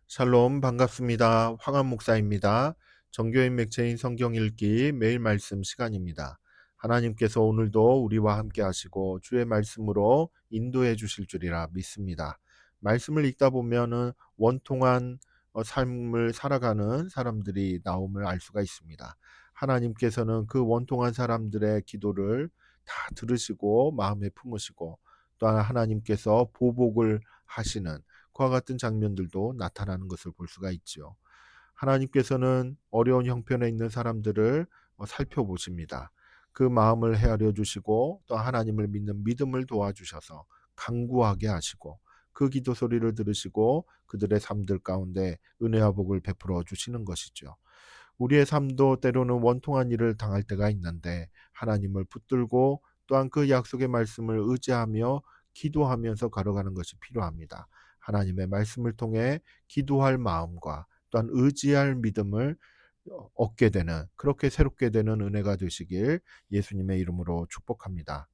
샬롬 반갑습니다. 황한 목사입니다. 정교인 맥체인 성경 읽기 매일 말씀 시간입니다. 하나님께서 오늘도 우리와 함께 하시고 주의 말씀으로 인도해 주실 줄이라 믿습니다. 말씀을 읽다 보면은 원통한 삶을 살아가는 사람들이 나옴을 알 수가 있습니다. 하나님께서는 그 원통한 사람들의 기도를 다 들으시고 마음에 품으시고 또한 하나님께서 보복을 하시는 그와 같은 장면들도 나타나는 것을 볼 수가 있지요. 하나님께서는 어려운 형편에 있는 사람들을 살펴보십니다. 그 마음을 헤아려 주시고 또 하나님을 믿는 믿음을 도와주셔서 강구하게 하시고 그 기도 소리를 들으시고 그들의 삶들 가운데 은혜와 복을 베풀어 주시는 것이죠. 우리의 삶도 때로는 원통한 일을 당할 때가 있는데 하나님을 붙들고 또한 그 약속의 말씀을 의지하며 기도하면서 걸어가는 것이 필요합니다. 하나님의 말씀을 통해 기도할 마음과 또한 의지할 믿음을 얻게 되는 그렇게 새롭게 되는 은혜가 되시길 예수님의 이름으로 축복합니다.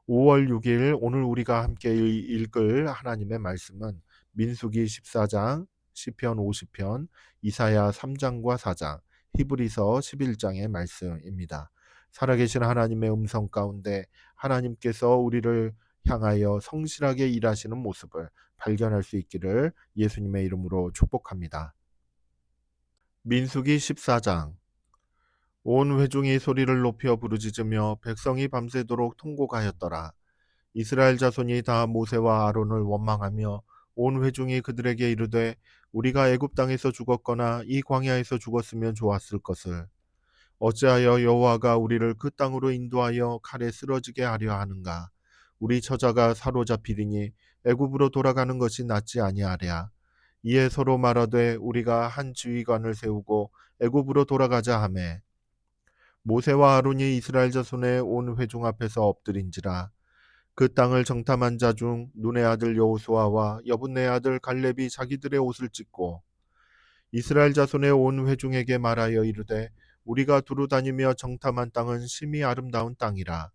5월 6일 오늘 우리가 함께 읽을 하나님의 말씀은 민수기 14장, 시편 50편, 이사야 3장과 4장, 히브리서 11장의 말씀입니다. 살아계신 하나님의 음성 가운데 하나님께서 우리를 향하여 성실하게 일하시는 모습을 발견할 수 있기를 예수님의 이름으로 축복합니다. 민수기 14장. 온 회중이 소리를 높여 부르짖으며 백성이 밤새도록 통곡하였더라. 이스라엘 자손이 다 모세와 아론을 원망하며 온 회중이 그들에게 이르되 우리가 애굽 땅에서 죽었거나 이 광야에서 죽었으면 좋았을 것을 어찌하여 여호와가 우리를 그 땅으로 인도하여 칼에 쓰러지게 하려 하는가. 우리 처자가 사로잡히리니 애굽으로 돌아가는 것이 낫지 아니하랴. 이에 서로 말하되 우리가 한 지휘관을 세우고 애굽으로 돌아가자 하매 모세와 아론이 이스라엘 자손의 온 회중 앞에서 엎드린지라. 그 땅을 정탐한 자 중 눈의 아들 여호수아와 여분의 아들 갈렙이 자기들의 옷을 찢고 이스라엘 자손의 온 회중에게 말하여 이르되 우리가 두루 다니며 정탐한 땅은 심히 아름다운 땅이라.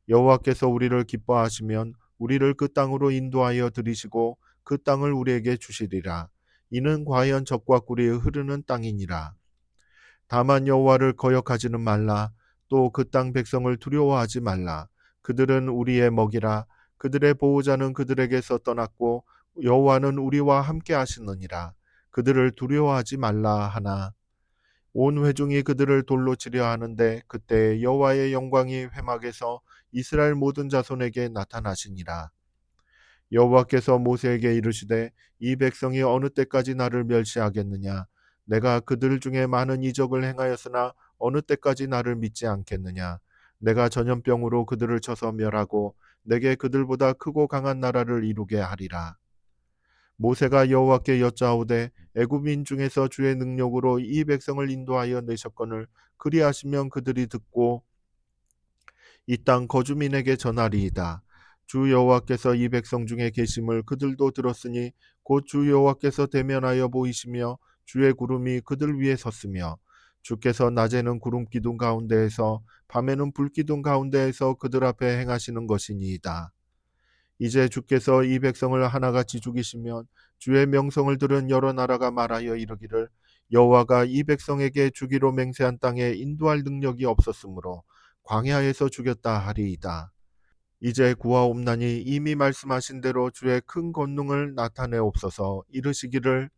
여호와께서 우리를 기뻐하시면 우리를 그 땅으로 인도하여 들이시고 그 땅을 우리에게 주시리라. 이는 과연 젖과 꿀이 흐르는 땅이니라. 다만 여호와를 거역하지는 말라. 또 그 땅 백성을 두려워하지 말라. 그들은 우리의 먹이라. 그들의 보호자는 그들에게서 떠났고 여호와는 우리와 함께 하시느니라. 그들을 두려워하지 말라 하나. 온 회중이 그들을 돌로 치려 하는데 그때 여호와의 영광이 회막에서 이스라엘 모든 자손에게 나타나시니라. 여호와께서 모세에게 이르시되 이 백성이 어느 때까지 나를 멸시하겠느냐. 내가 그들 중에 많은 이적을 행하였으나 어느 때까지 나를 믿지 않겠느냐. 내가 전염병으로 그들을 쳐서 멸하고 내게 그들보다 크고 강한 나라를 이루게 하리라. 모세가 여호와께 여짜오되 애굽인 중에서 주의 능력으로 이 백성을 인도하여 내셨거늘 그리하시면 그들이 듣고 이 땅 거주민에게 전하리이다. 주 여호와께서 이 백성 중에 계심을 그들도 들었으니 곧 주 여호와께서 대면하여 보이시며 주의 구름이 그들 위에 섰으며 주께서 낮에는 구름 기둥 가운데에서 밤에는 불 기둥 가운데에서 그들 앞에 행하시는 것이니이다. 이제 주께서 이 백성을 하나같이 죽이시면 주의 명성을 들은 여러 나라가 말하여 이르기를 여호와가 이 백성에게 주기로 맹세한 땅에 인도할 능력이 없었으므로 광야에서 죽였다 하리이다. 이제 구하옵나니 이미 말씀하신 대로 주의 큰 권능을 나타내옵소서. 이르시기를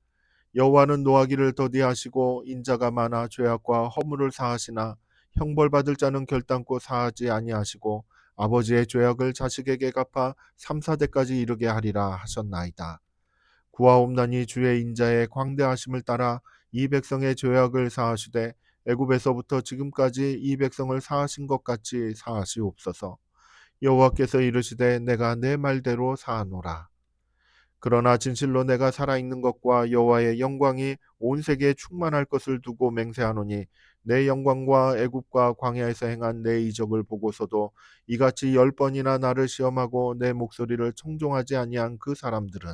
여호와는 노하기를 더디하시고 인자가 많아 죄악과 허물을 사하시나 형벌받을 자는 결단코 사하지 아니하시고 아버지의 죄악을 자식에게 갚아 3, 4대까지 이르게 하리라 하셨나이다. 구하옵나니 주의 인자의 광대하심을 따라 이 백성의 죄악을 사하시되 애굽에서부터 지금까지 이 백성을 사하신 것 같이 사하시옵소서. 여호와께서 이르시되 내가 내 말대로 사하노라. 그러나 진실로 내가 살아있는 것과 여호와의 영광이 온 세계에 충만할 것을 두고 맹세하노니 내 영광과 애굽과 광야에서 행한 내 이적을 보고서도 이같이 10번이나 나를 시험하고 내 목소리를 청종하지 아니한 그 사람들은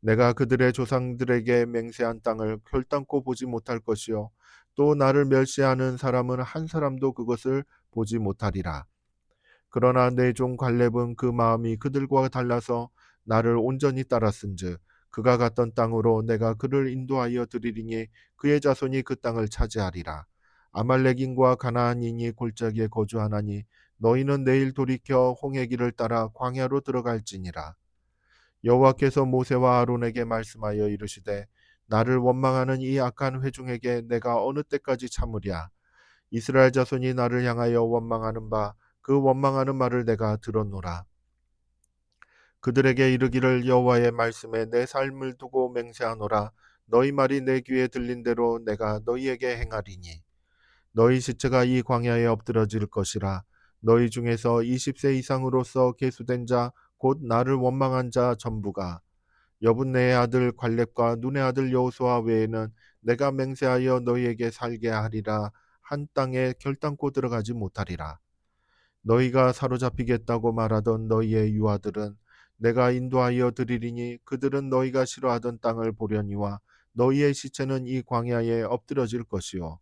내가 그들의 조상들에게 맹세한 땅을 결단코 보지 못할 것이요 또 나를 멸시하는 사람은 한 사람도 그것을 보지 못하리라. 그러나 내 종 갈렙은 그 마음이 그들과 달라서 나를 온전히 따랐은즉 그가 갔던 땅으로 내가 그를 인도하여 드리리니 그의 자손이 그 땅을 차지하리라. 아말렉인과 가나안인이 골짜기에 거주하나니 너희는 내일 돌이켜 홍해 길을 따라 광야로 들어갈지니라. 여호와께서 모세와 아론에게 말씀하여 이르시되 나를 원망하는 이 악한 회중에게 내가 어느 때까지 참으랴. 이스라엘 자손이 나를 향하여 원망하는 바 그 원망하는 말을 내가 들었노라. 그들에게 이르기를 여호와의 말씀에 내 삶을 두고 맹세하노라. 너희 말이 내 귀에 들린 대로 내가 너희에게 행하리니 너희 시체가 이 광야에 엎드러질 것이라. 너희 중에서 20세 이상으로서 계수된 자 곧 나를 원망한 자 전부가 여분네의 아들 갈렙과 눈의 아들 여호수아 외에는 내가 맹세하여 너희에게 살게 하리라 한 땅에 결단코 들어가지 못하리라. 너희가 사로잡히겠다고 말하던 너희의 유아들은 내가 인도하여 드리리니 그들은 너희가 싫어하던 땅을 보려니와 너희의 시체는 이 광야에 엎드러질 것이요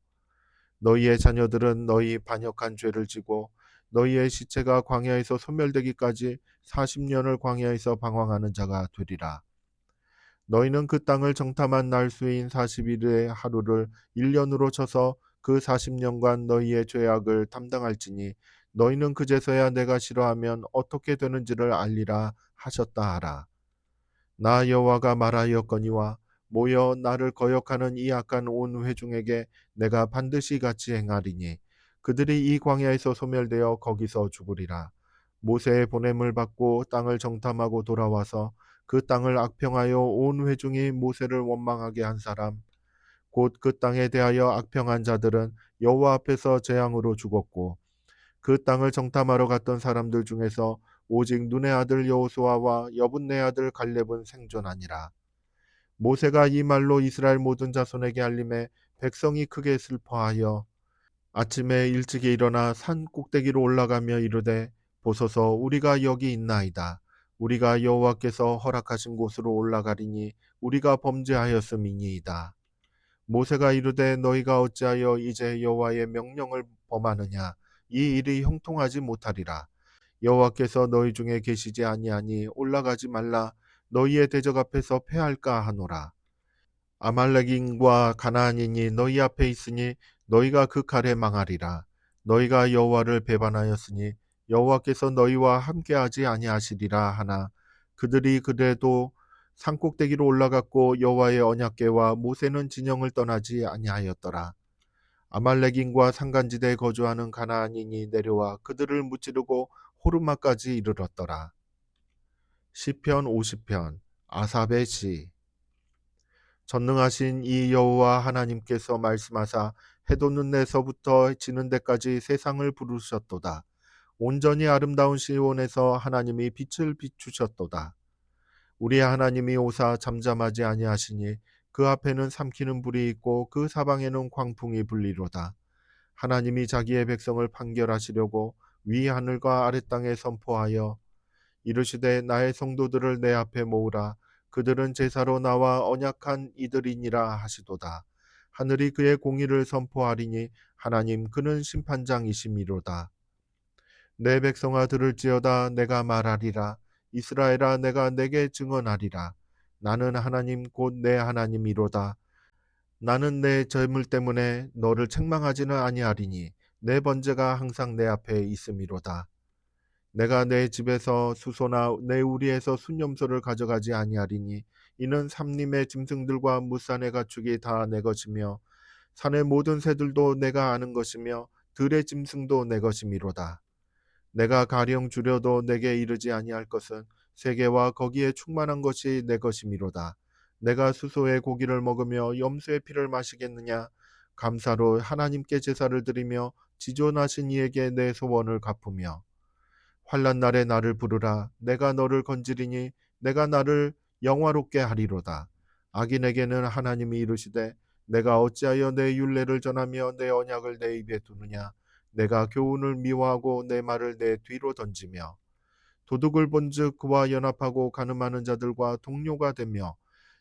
너희의 자녀들은 너희 반역한 죄를 지고 너희의 시체가 광야에서 소멸되기까지 40년을 광야에서 방황하는 자가 되리라. 너희는 그 땅을 정탐한 날 수인 40일의 하루를 1년으로 쳐서 그 40년간 너희의 죄악을 담당할지니 너희는 그제서야 내가 싫어하면 어떻게 되는지를 알리라 하셨다 하라. 나 여호와가 말하였거니와 모여 나를 거역하는 이 악한 온 회중에게 내가 반드시 같이 행하리니 그들이 이 광야에서 소멸되어 거기서 죽으리라. 모세의 보냄을 받고 땅을 정탐하고 돌아와서 그 땅을 악평하여 온 회중이 모세를 원망하게 한 사람 곧 그 땅에 대하여 악평한 자들은 여호와 앞에서 재앙으로 죽었고 그 땅을 정탐하러 갔던 사람들 중에서 오직 눈의 아들 여호수아와 여분네 아들 갈렙은 생존하니라. 모세가 이 말로 이스라엘 모든 자손에게 알림해 백성이 크게 슬퍼하여 아침에 일찍이 일어나 산 꼭대기로 올라가며 이르되 보소서 우리가 여기 있나이다. 우리가 여호와께서 허락하신 곳으로 올라가리니 우리가 범죄하였음이니이다. 모세가 이르되 너희가 어찌하여 이제 여호와의 명령을 범하느냐. 이 일이 형통하지 못하리라. 여호와께서 너희 중에 계시지 아니하니 올라가지 말라. 너희의 대적 앞에서 패할까 하노라. 아말렉인과 가나안인이 너희 앞에 있으니 너희가 그 칼에 망하리라. 너희가 여호와를 배반하였으니 여호와께서 너희와 함께하지 아니하시리라 하나 그들이 그래도 산꼭대기로 올라갔고 여호와의 언약궤와 모세는 진영을 떠나지 아니하였더라. 아말렉인과 산간지대에 거주하는 가나안인이 내려와 그들을 무찌르고 호르마까지 이르렀더라. 시편 50편 아삽의 시. 전능하신 이 여호와 하나님께서 말씀하사 해돋는 데서부터 지는 데까지 세상을 부르셨도다. 온전히 아름다운 시온에서 하나님이 빛을 비추셨도다. 우리의 하나님이 오사 잠잠하지 아니하시니 그 앞에는 삼키는 불이 있고 그 사방에는 광풍이 불리로다. 하나님이 자기의 백성을 판결하시려고 위 하늘과 아래 땅에 선포하여 이르시되 나의 성도들을 내 앞에 모으라. 그들은 제사로 나와 언약한 이들이니라 하시도다. 하늘이 그의 공의를 선포하리니 하나님 그는 심판장이심이로다. 내 백성아 들을지어다 내가 말하리라. 이스라엘아 내가 내게 증언하리라. 나는 하나님 곧 내 하나님이로다. 나는 내 재물 때문에 너를 책망하지는 아니하리니 내 번제가 항상 내 앞에 있음이로다. 내가 내 집에서 수소나 내 우리에서 순염소를 가져가지 아니하리니 이는 삼림의 짐승들과 무산의 가축이 다 내 것이며 산의 모든 새들도 내가 아는 것이며 들의 짐승도 내 것이미로다. 내가 가령 주려도 내게 이르지 아니할 것은 세계와 거기에 충만한 것이 내 것이미로다. 내가 수소의 고기를 먹으며 염소의 피를 마시겠느냐. 감사로 하나님께 제사를 드리며 지존하신 이에게 내 소원을 갚으며 환난 날에 나를 부르라. 내가 너를 건지리니 내가 나를 영화롭게 하리로다. 악인에게는 하나님이 이르시되 내가 어찌하여 내 율례를 전하며 내 언약을 내 입에 두느냐. 내가 교훈을 미워하고 내 말을 내 뒤로 던지며 도둑을 본즉 그와 연합하고 가늠하는 자들과 동료가 되며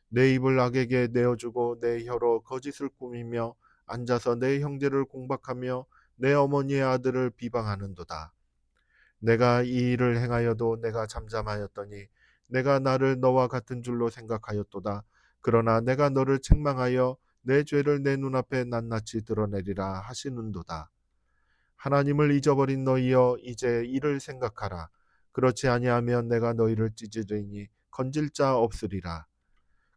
내 입을 악에게 내어주고 내 혀로 거짓을 꾸미며 앉아서 내 형제를 공박하며 내 어머니의 아들을 비방하는도다. 내가 이 일을 행하여도 내가 잠잠하였더니 내가 나를 너와 같은 줄로 생각하였도다. 그러나 내가 너를 책망하여 내 죄를 내 눈앞에 낱낱이 드러내리라 하시는도다. 하나님을 잊어버린 너희여, 이제 이를 생각하라. 그렇지 아니하면 내가 너희를 찢으리니 건질 자 없으리라.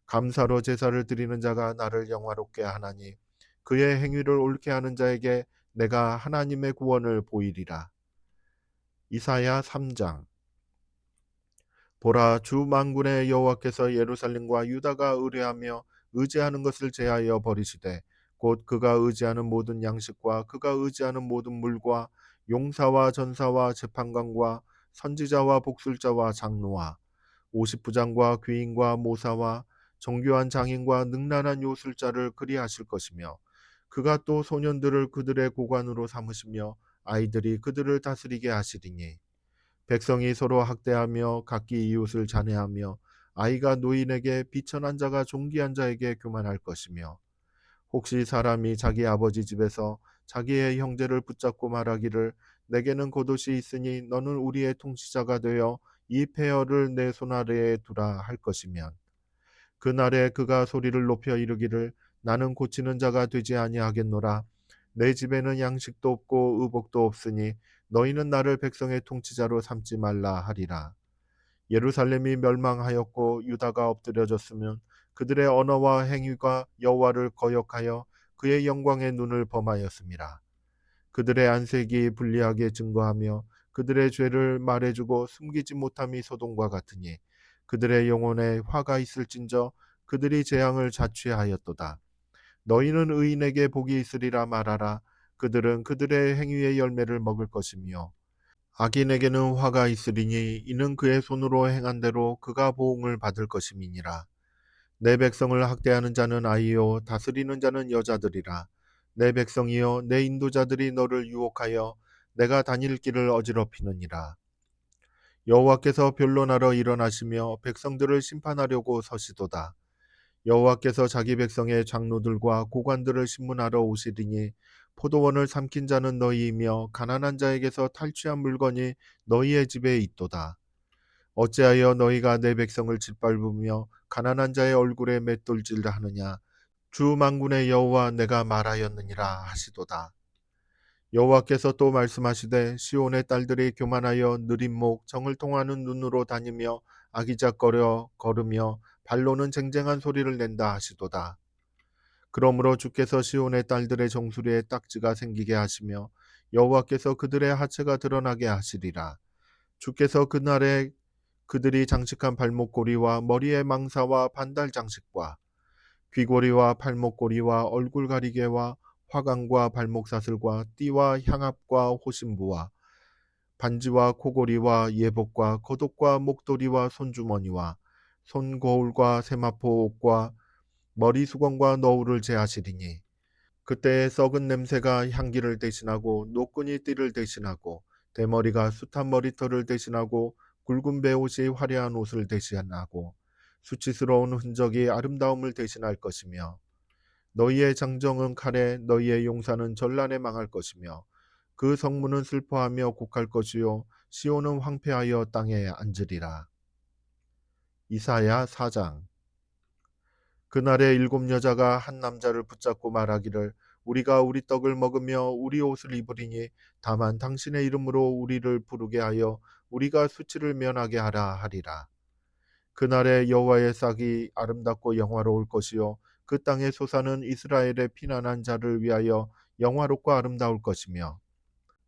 감사로 제사를 드리는 자가 나를 영화롭게 하나니 그의 행위를 옳게 하는 자에게 내가 하나님의 구원을 보이리라. 이사야 3장. 보라, 주 만군의 여호와께서 예루살렘과 유다가 의뢰하며 의지하는 것을 제하여 버리시되 곧 그가 의지하는 모든 양식과 그가 의지하는 모든 물과 용사와 전사와 재판관과 선지자와 복술자와 장로와 50부장과 귀인과 모사와 정교한 장인과 능란한 요술자를 그리하실 것이며 그가 또 소년들을 그들의 고관으로 삼으시며 아이들이 그들을 다스리게 하시리니 백성이 서로 학대하며 각기 이웃을 잔해하며 아이가 노인에게 비천한 자가 존귀한 자에게 교만할 것이며 혹시 사람이 자기 아버지 집에서 자기의 형제를 붙잡고 말하기를 내게는 겉옷이 있으니 너는 우리의 통치자가 되어 이 폐허를 내 손 아래에 두라 할 것이면 그날에 그가 소리를 높여 이르기를 나는 고치는 자가 되지 아니하겠노라. 내 집에는 양식도 없고 의복도 없으니 너희는 나를 백성의 통치자로 삼지 말라 하리라. 예루살렘이 멸망하였고 유다가 엎드려졌으면 그들의 언어와 행위가 여호와를 거역하여 그의 영광의 눈을 범하였음이라. 그들의 안색이 불리하게 증거하며 그들의 죄를 말해주고 숨기지 못함이 소돔과 같으니 그들의 영혼에 화가 있을진저 그들이 재앙을 자취하였도다. 너희는 의인에게 복이 있으리라 말하라. 그들은 그들의 행위의 열매를 먹을 것이며 악인에게는 화가 있으리니 이는 그의 손으로 행한 대로 그가 보응을 받을 것임이니라. 내 백성을 학대하는 자는 아이요 다스리는 자는 여자들이라. 내 백성이여 내 인도자들이 너를 유혹하여 내가 다닐 길을 어지럽히느니라. 여호와께서 변론하러 일어나시며 백성들을 심판하려고 서시도다. 여호와께서 자기 백성의 장로들과 고관들을 심문하러 오시리니 포도원을 삼킨 자는 너희이며 가난한 자에게서 탈취한 물건이 너희의 집에 있도다. 어찌하여 너희가 내 백성을 짓밟으며 가난한 자의 얼굴에 맷돌질하느냐. 주 만군의 여호와 내가 말하였느니라 하시도다. 여호와께서 또 말씀하시되 시온의 딸들이 교만하여 느린 목 정을 통하는 눈으로 다니며 아기작거려 걸으며 발로는 쟁쟁한 소리를 낸다 하시도다. 그러므로 주께서 시온의 딸들의 정수리에 딱지가 생기게 하시며 여호와께서 그들의 하체가 드러나게 하시리라. 주께서 그날에 그들이 장식한 발목고리와 머리의 망사와 반달 장식과 귀고리와 팔목고리와 얼굴 가리개와 화관과 발목사슬과 띠와 향압과 호신부와 반지와 코고리와 예복과 겉옷과 목도리와 손주머니와 손거울과 세마포 옷과 머리수건과 너울을 제하시리니 그때의 썩은 냄새가 향기를 대신하고 노끈이 띠를 대신하고 대머리가 숱한 머리털을 대신하고 굵은 베옷이 화려한 옷을 대신하고 수치스러운 흔적이 아름다움을 대신할 것이며 너희의 장정은 칼에 너희의 용사는 전란에 망할 것이며 그 성문은 슬퍼하며 곡할 것이요 시온은 황폐하여 땅에 앉으리라. 이사야 4장. 그날에 7여자가 한 남자를 붙잡고 말하기를 우리가 우리 떡을 먹으며 우리 옷을 입으리니 다만 당신의 이름으로 우리를 부르게 하여 우리가 수치를 면하게 하라 하리라. 그날에 여호와의 싹이 아름답고 영화로울 것이요 그 땅의 소사는 이스라엘의 피난한 자를 위하여 영화롭고 아름다울 것이며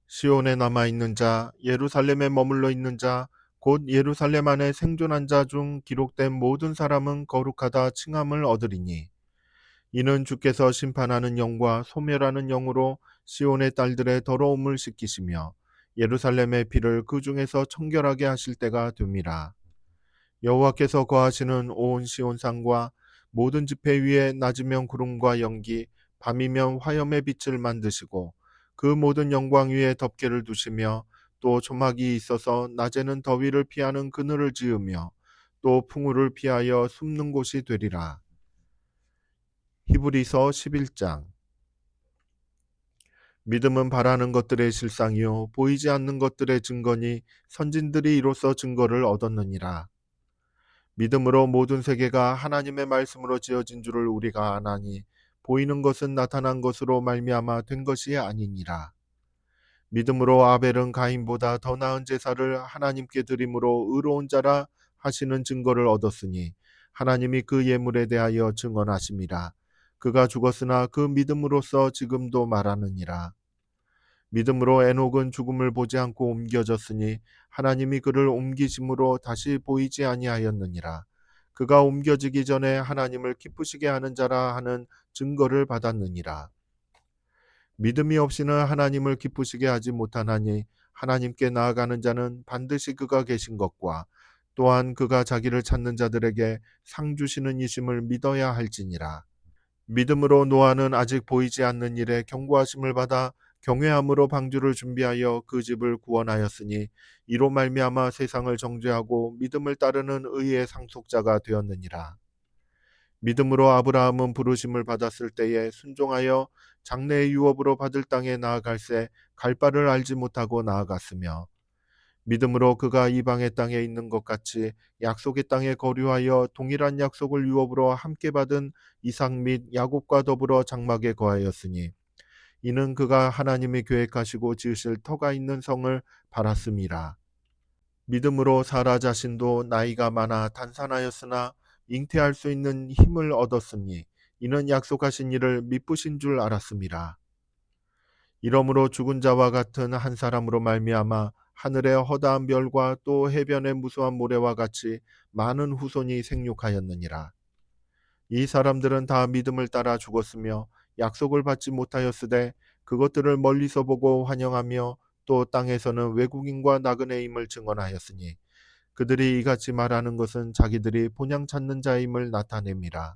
시온에 남아 있는 자 예루살렘에 머물러 있는 자 곧 예루살렘 안에 생존한 자 중 기록된 모든 사람은 거룩하다 칭함을 얻으리니 이는 주께서 심판하는 영과 소멸하는 영으로 시온의 딸들의 더러움을 씻기시며 예루살렘의 피를 그 중에서 청결하게 하실 때가 됨이라. 여호와께서 거하시는 온 시온산과 모든 지폐 위에 낮이면 구름과 연기 밤이면 화염의 빛을 만드시고 그 모든 영광 위에 덮개를 두시며 또 조막이 있어서 낮에는 더위를 피하는 그늘을 지으며 또 풍우를 피하여 숨는 곳이 되리라. 히브리서 11장. 믿음은 바라는 것들의 실상이요 보이지 않는 것들의 증거니 선진들이 이로써 증거를 얻었느니라. 믿음으로 모든 세계가 하나님의 말씀으로 지어진 줄을 우리가 아나니 보이는 것은 나타난 것으로 말미암아 된 것이 아니니라. 믿음으로 아벨은 가인보다 더 나은 제사를 하나님께 드림으로 의로운 자라 하시는 증거를 얻었으니 하나님이 그 예물에 대하여 증언하심이라. 그가 죽었으나 그 믿음으로써 지금도 말하느니라. 믿음으로 에녹은 죽음을 보지 않고 옮겨졌으니 하나님이 그를 옮기심으로 다시 보이지 아니하였느니라. 그가 옮겨지기 전에 하나님을 기쁘시게 하는 자라 하는 증거를 받았느니라. 믿음이 없이는 하나님을 기쁘시게 하지 못하나니 하나님께 나아가는 자는 반드시 그가 계신 것과 또한 그가 자기를 찾는 자들에게 상 주시는 이심을 믿어야 할지니라. 믿음으로 노아는 아직 보이지 않는 일에 경고하심을 받아 경외함으로 방주를 준비하여 그 집을 구원하였으니 이로 말미암아 세상을 정죄하고 믿음을 따르는 의의 상속자가 되었느니라. 믿음으로 아브라함은 부르심을 받았을 때에 순종하여 장래의 유업으로 받을 땅에 나아갈새 갈 바를 알지 못하고 나아갔으며 믿음으로 그가 이방의 땅에 있는 것 같이 약속의 땅에 거류하여 동일한 약속을 유업으로 함께 받은 이삭 및 야곱과 더불어 장막에 거하였으니 이는 그가 하나님이 계획하시고 지으실 터가 있는 성을 바랐음이라. 믿음으로 사라 자신도 나이가 많아 단산하였으나 잉태할 수 있는 힘을 얻었으니 이는 약속하신 이를 미쁘신 줄 알았음이라. 이러므로 죽은 자와 같은 한 사람으로 말미암아 하늘의 허다한 별과 또 해변의 무수한 모래와 같이 많은 후손이 생육하였느니라. 이 사람들은 다 믿음을 따라 죽었으며 약속을 받지 못하였으되 그것들을 멀리서 보고 환영하며 또 땅에서는 외국인과 나그네임을 증언하였으니 그들이 이같이 말하는 것은 자기들이 본향 찾는 자임을 나타냄이라.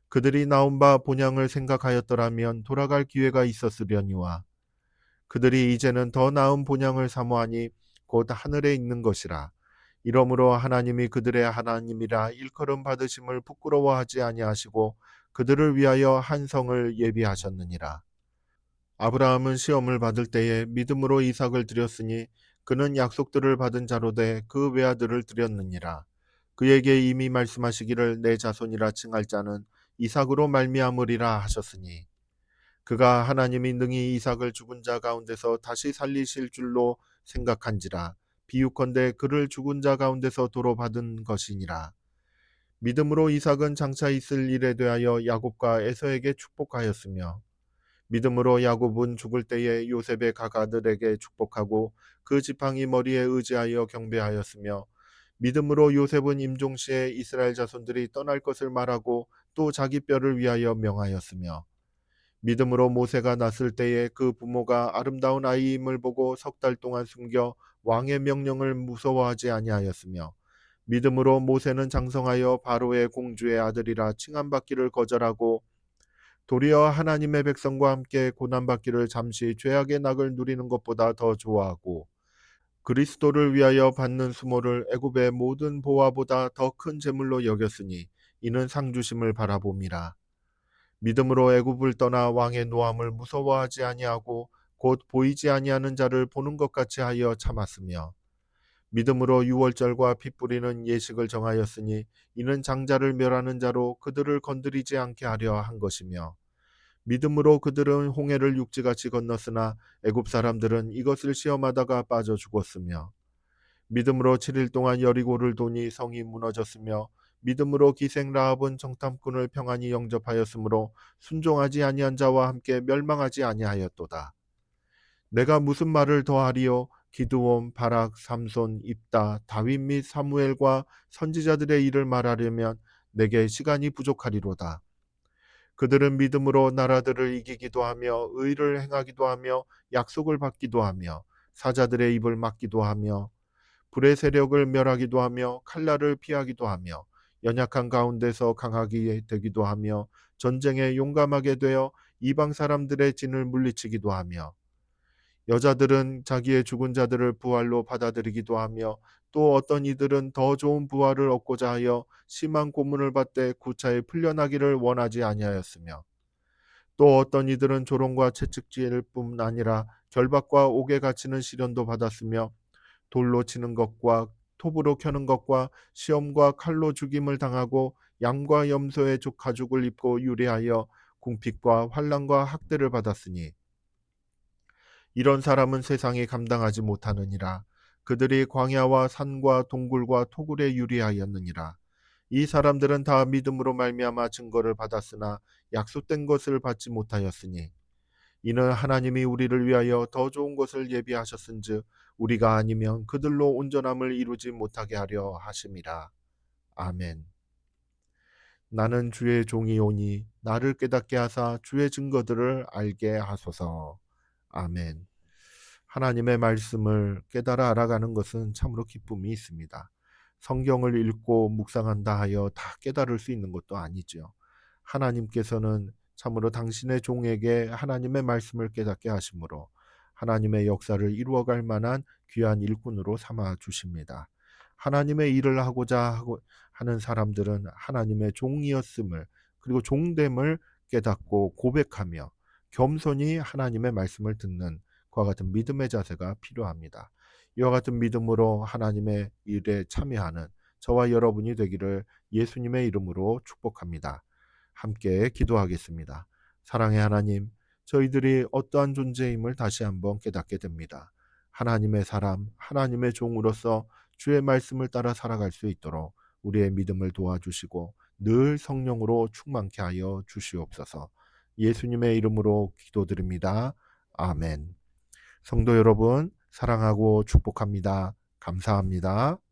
그들이 나온 바 본향을 생각하였더라면 돌아갈 기회가 있었으려니와 그들이 이제는 더 나은 본향을 사모하니 곧 하늘에 있는 것이라. 이러므로 하나님이 그들의 하나님이라 일컬음 받으심을 부끄러워하지 아니하시고 그들을 위하여 한 성을 예비하셨느니라. 아브라함은 시험을 받을 때에 믿음으로 이삭을 드렸으니 그는 약속들을 받은 자로되 그 외아들을 드렸느니라. 그에게 이미 말씀하시기를 내 자손이라 칭할 자는 이삭으로 말미암으리라 하셨으니 그가 하나님이 능히 이삭을 죽은 자 가운데서 다시 살리실 줄로 생각한지라. 비유컨대 그를 죽은 자 가운데서 도로 받은 것이니라. 믿음으로 이삭은 장차 있을 일에 대하여 야곱과 에서에게 축복하였으며 믿음으로 야곱은 죽을 때에 요셉의 가가들에게 축복하고 그 지팡이 머리에 의지하여 경배하였으며 믿음으로 요셉은 임종시에 이스라엘 자손들이 떠날 것을 말하고 또 자기 뼈를 위하여 명하였으며 믿음으로 모세가 났을 때에 그 부모가 아름다운 아이임을 보고 석 달 동안 숨겨 왕의 명령을 무서워하지 아니하였으며 믿음으로 모세는 장성하여 바로의 공주의 아들이라 칭함받기를 거절하고 도리어 하나님의 백성과 함께 고난받기를 잠시 죄악의 낙을 누리는 것보다 더 좋아하고 그리스도를 위하여 받는 수모를 애굽의 모든 보화보다 더 큰 재물로 여겼으니 이는 상주심을 바라봄이라. 믿음으로 애굽을 떠나 왕의 노함을 무서워하지 아니하고 곧 보이지 아니하는 자를 보는 것 같이 하여 참았으며 믿음으로 유월절과 피 뿌리는 예식을 정하였으니 이는 장자를 멸하는 자로 그들을 건드리지 않게 하려 한 것이며 믿음으로 그들은 홍해를 육지같이 건넜으나 애굽 사람들은 이것을 시험하다가 빠져 죽었으며 믿음으로 7일 동안 여리고를 도니 성이 무너졌으며 믿음으로 기생 라합은 정탐꾼을 평안히 영접하였으므로 순종하지 아니한 자와 함께 멸망하지 아니하였도다. 내가 무슨 말을 더하리요? 기드온, 바락, 삼손, 입다, 다윗 및 사무엘과 선지자들의 일을 말하려면 내게 시간이 부족하리로다. 그들은 믿음으로 나라들을 이기기도 하며 의를 행하기도 하며 약속을 받기도 하며 사자들의 입을 막기도 하며 불의 세력을 멸하기도 하며 칼날을 피하기도 하며 연약한 가운데서 강하게 되기도 하며 전쟁에 용감하게 되어 이방 사람들의 진을 물리치기도 하며 여자들은 자기의 죽은 자들을 부활로 받아들이기도 하며 또 어떤 이들은 더 좋은 부활을 얻고자 하여 심한 고문을 받되 구차히 풀려나기를 원하지 아니하였으며 또 어떤 이들은 조롱과 채찍질 뿐 아니라 결박과 옥에 갇히는 시련도 받았으며 돌로 치는 것과 톱으로 켜는 것과 시험과 칼로 죽임을 당하고 양과 염소의 가죽을 입고 유리하여 궁핍과 환난과 학대를 받았으니 이런 사람은 세상이 감당하지 못하느니라. 그들이 광야와 산과 동굴과 토굴에 유리하였느니라. 이 사람들은 다 믿음으로 말미암아 증거를 받았으나 약속된 것을 받지 못하였으니 이는 하나님이 우리를 위하여 더 좋은 것을 예비하셨은즉 우리가 아니면 그들로 온전함을 이루지 못하게 하려 하심이라. 아멘. 나는 주의 종이오니 나를 깨닫게 하사 주의 증거들을 알게 하소서. 아멘. 하나님의 말씀을 깨달아 알아가는 것은 참으로 기쁨이 있습니다. 성경을 읽고 묵상한다 하여 다 깨달을 수 있는 것도 아니죠. 하나님께서는 참으로 당신의 종에게 하나님의 말씀을 깨닫게 하심으로 하나님의 역사를 이루어갈 만한 귀한 일꾼으로 삼아 주십니다. 하나님의 일을 하고자 하는 사람들은 하나님의 종이었음을 그리고 종됨을 깨닫고 고백하며 겸손히 하나님의 말씀을 듣는 그와 같은 믿음의 자세가 필요합니다. 이와 같은 믿음으로 하나님의 일에 참여하는 저와 여러분이 되기를 예수님의 이름으로 축복합니다. 함께 기도하겠습니다. 사랑의 하나님, 저희들이 어떠한 존재임을 다시 한번 깨닫게 됩니다. 하나님의 사람, 하나님의 종으로서 주의 말씀을 따라 살아갈 수 있도록 우리의 믿음을 도와주시고 늘 성령으로 충만케 하여 주시옵소서. 예수님의 이름으로 기도드립니다. 아멘. 성도 여러분, 사랑하고 축복합니다. 감사합니다.